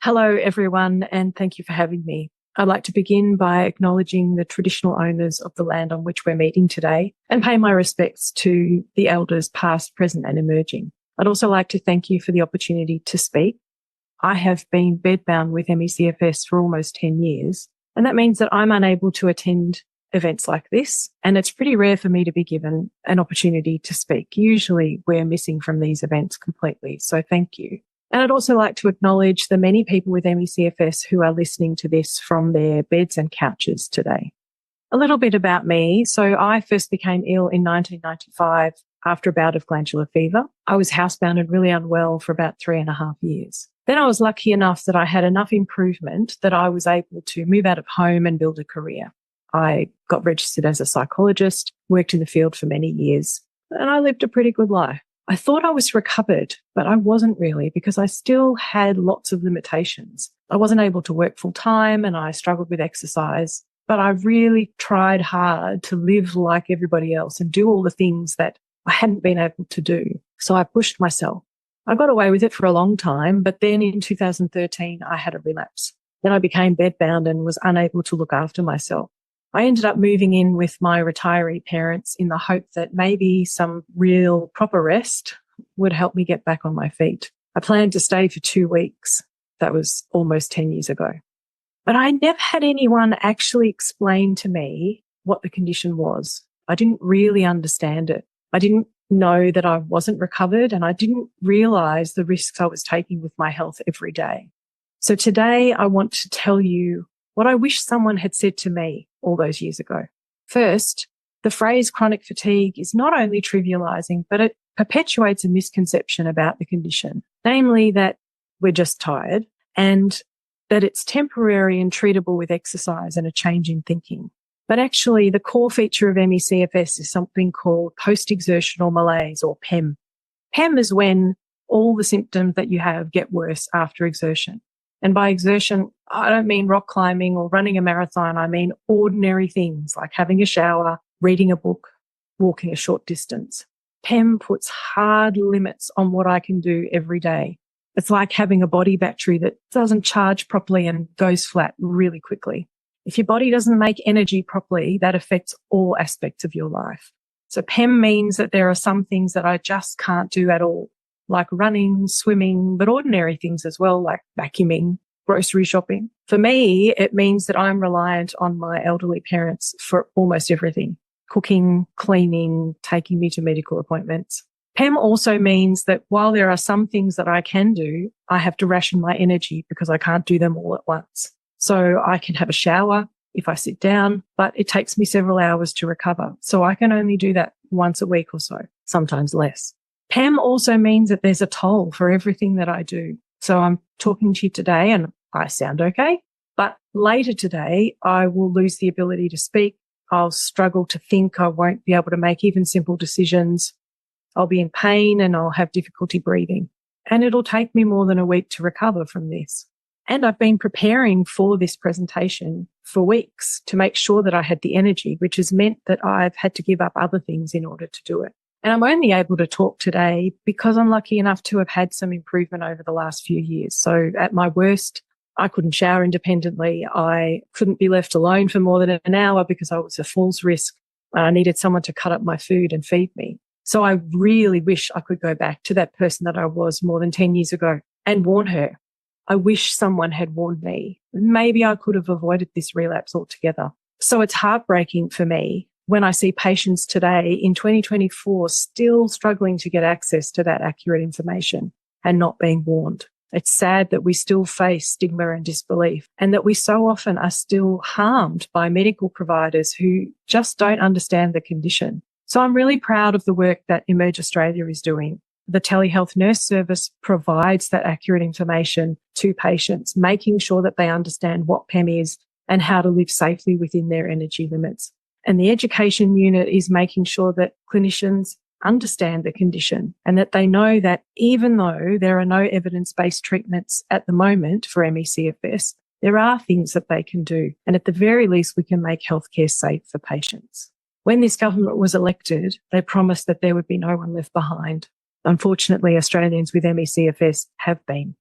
Hello, everyone, and thank you for having me. I'd like to begin by acknowledging the traditional owners of the land on which we're meeting today and pay my respects to the elders past, present and emerging. I'd also like to thank you for the opportunity to speak. I have been bedbound with ME/CFS for almost 10 years, and that means that I'm unable to attend events like this, and it's pretty rare for me to be given an opportunity to speak. Usually we're missing from these events completely, so thank you. And I'd also like to acknowledge the many people with ME/CFS who are listening to this from their beds and couches today. A little bit about me. So I first became ill in 1995 after a bout of glandular fever. I was housebound and really unwell for about 3.5 years. Then I was lucky enough that I had enough improvement that I was able to move out of home and build a career. I got registered as a psychologist, worked in the field for many years, and I lived a pretty good life. I thought I was recovered, but I wasn't really because I still had lots of limitations. I wasn't able to work full time and I struggled with exercise, but I really tried hard to live like everybody else and do all the things that I hadn't been able to do. So I pushed myself. I got away with it for a long time, but then in 2013, I had a relapse. Then I became bedbound and was unable to look after myself. I ended up moving in with my retiree parents in the hope that maybe some real proper rest would help me get back on my feet. I planned to stay for 2 weeks. That was almost 10 years ago. But I never had anyone actually explain to me what the condition was. I didn't really understand it. I didn't know that I wasn't recovered, and I didn't realize the risks I was taking with my health every day. So today I want to tell you what I wish someone had said to me all those years ago. First, the phrase chronic fatigue is not only trivializing, but it perpetuates a misconception about the condition, namely that we're just tired and that it's temporary and treatable with exercise and a change in thinking. But actually, the core feature of ME/CFS is something called post-exertional malaise, or PEM. PEM is when all the symptoms that you have get worse after exertion. And by exertion, I don't mean rock climbing or running a marathon. I mean ordinary things like having a shower, reading a book, walking a short distance. PEM puts hard limits on what I can do every day. It's like having a body battery that doesn't charge properly and goes flat really quickly. If your body doesn't make energy properly, that affects all aspects of your life. So PEM means that there are some things that I just can't do at all, like running, swimming, but ordinary things as well, like vacuuming, grocery shopping. For me, it means that I'm reliant on my elderly parents for almost everything: cooking, cleaning, taking me to medical appointments. PEM also means that while there are some things that I can do, I have to ration my energy because I can't do them all at once. So I can have a shower if I sit down, but it takes me several hours to recover. So I can only do that once a week or so, sometimes less. PEM also means that there's a toll for everything that I do. So I'm talking to you today and I sound okay, but later today, I will lose the ability to speak. I'll struggle to think. I won't be able to make even simple decisions. I'll be in pain and I'll have difficulty breathing. And it'll take me more than a week to recover from this. And I've been preparing for this presentation for weeks to make sure that I had the energy, which has meant that I've had to give up other things in order to do it. And I'm only able to talk today because I'm lucky enough to have had some improvement over the last few years. So at my worst, I couldn't shower independently. I couldn't be left alone for more than an hour because I was a falls risk. I needed someone to cut up my food and feed me. So I really wish I could go back to that person that I was more than 10 years ago and warn her. I wish someone had warned me. Maybe I could have avoided this relapse altogether. So it's heartbreaking for me when I see patients today in 2024 still struggling to get access to that accurate information and not being warned. It's sad that we still face stigma and disbelief, and that we so often are still harmed by medical providers who just don't understand the condition. So I'm really proud of the work that Emerge Australia is doing. The telehealth nurse service provides that accurate information to patients, making sure that they understand what PEM is and how to live safely within their energy limits. And the education unit is making sure that clinicians understand the condition and that they know that even though there are no evidence-based treatments at the moment for ME/CFS, there are things that they can do. And at the very least, we can make healthcare safe for patients. When this government was elected, they promised that there would be no one left behind. Unfortunately, Australians with ME/CFS have been.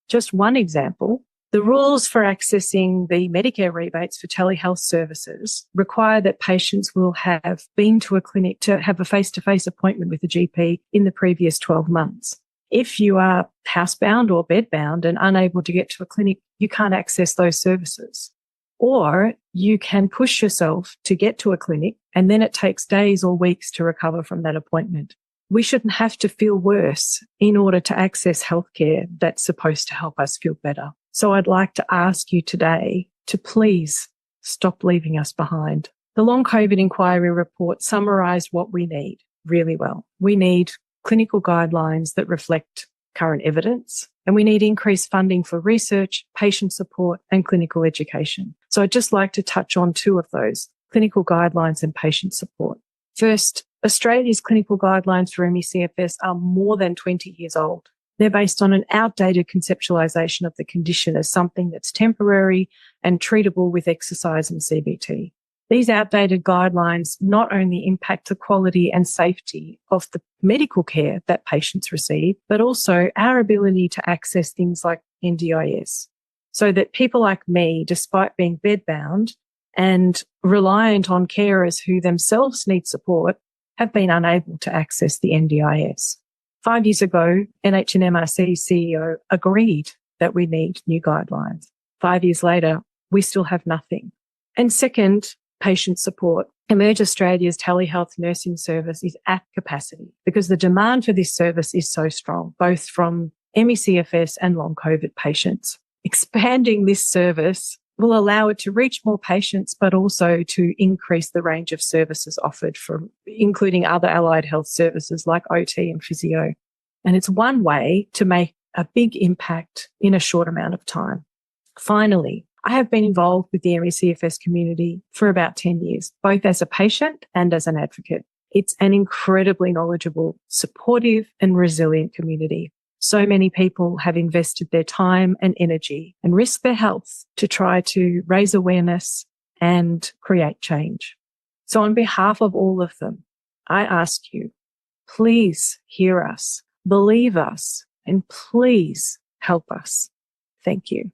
Just one example, the rules for accessing the Medicare rebates for telehealth services require that patients will have been to a clinic to have a face-to-face appointment with a GP in the previous 12 months. If you are housebound or bedbound and unable to get to a clinic, you can't access those services. Or you can push yourself to get to a clinic and then it takes days or weeks to recover from that appointment. We shouldn't have to feel worse in order to access healthcare that's supposed to help us feel better. So I'd like to ask you today to please stop leaving us behind. The Long COVID Inquiry report summarised what we need really well. We need clinical guidelines that reflect current evidence, and we need increased funding for research, patient support, and clinical education. So I'd just like to touch on two of those, clinical guidelines and patient support. First, Australia's clinical guidelines for ME/CFS are more than 20 years old. They're based on an outdated conceptualisation of the condition as something that's temporary and treatable with exercise and CBT. These outdated guidelines not only impact the quality and safety of the medical care that patients receive, but also our ability to access things like NDIS, so that people like me, despite being bedbound and reliant on carers who themselves need support, have been unable to access the NDIS. 5 years ago, NHMRC CEO agreed that we need new guidelines. 5 years later, we still have nothing. And second, patient support. Emerge Australia's telehealth nursing service is at capacity because the demand for this service is so strong, both from ME/CFS and long COVID patients. Expanding this service will allow it to reach more patients, but also to increase the range of services offered, including other allied health services like OT and physio. And it's one way to make a big impact in a short amount of time. Finally, I have been involved with the ME/CFS community for about 10 years, both as a patient and as an advocate. It's an incredibly knowledgeable, supportive and resilient community. So many people have invested their time and energy and risked their health to try to raise awareness and create change. So on behalf of all of them, I ask you, please hear us, believe us, and please help us. Thank you.